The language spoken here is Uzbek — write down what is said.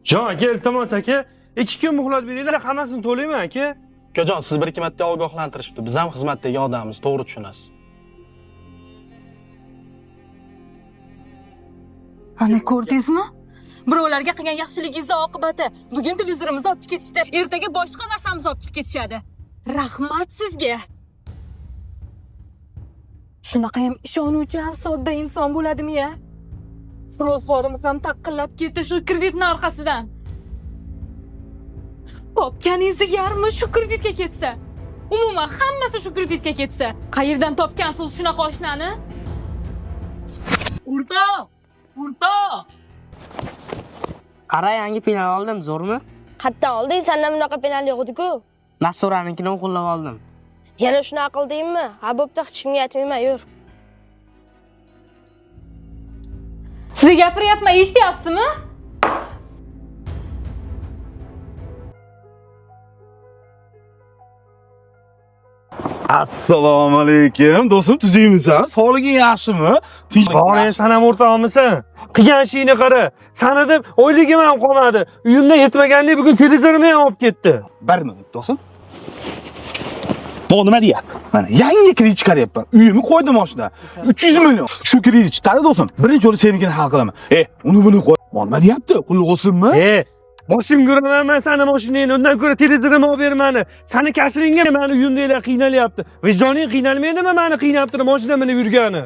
Jon aka, iltimos aka, 2 kun muhlat beringlar, hammasini to'layman aka. Ukajon, siz bir ikki marta ogohlantirishibdi. Biz ham xizmatdagi odammiz, to'g'ri tushunasiz. Ana ko'rdingizmi? Birovlarga qilgan yaxshiligingizni oqibati. Bugun televizorimizni olib chiqib ketishdi, ertaga boshqa narsamizni olib chiqib ketishadi. Rahmat sizga. Shunaqa ham ishonuvchan, sodda inson bo'ladimi-ya? Ro'zg'orimiz ham taqillab ketdi shu kreditning orqasidan. Topganingiz yarmi shu kreditga ketsa, umuman hammasi shu kreditga ketsa, qayerdan topgansiz shunaqa oshnani? Urto! Qara, yangi penal oldim, zo'rmi? Qayerdan olding? Senda bunaqa penal yo'q edi-ku. Mas'uranikini qo'llab oldim. Yana shunaqa qildingmi? Ha, bo'pti, hech kimga aytmayman, yur. Sizga gapiryapman, eshityapsizmi? Assalomu alaykum. Do'stim, tuzingmisan? Sog'liging yaxshimi? Qora, sen ham o'rtog'imisan? Qilgan ishingni qara. Sani deb o'yligim ham qolmadi. Uyimda yetmaganlik bugun televizorimni ham olib ketdi. Bir minut, do'stim. Bu nima deyapti? Mana yangi kredit chiqaryapman. Uyimni qo'ydim oshda. 300 million. Shu kredit chiqadi do'stim. Birinchi o'rinda senikini hal qilaman. Uni buni qo'y. Nima deyapti? Qulluq olsinmi? Boshim ko'raman men seni mashinangni, undan ko'ra televizorimni olib bermani. Sani kasringga meni uyimdagilar qiynalyapti. Vijdoning qiynalmaydimi meni qiynab turib mashina minib yurgani?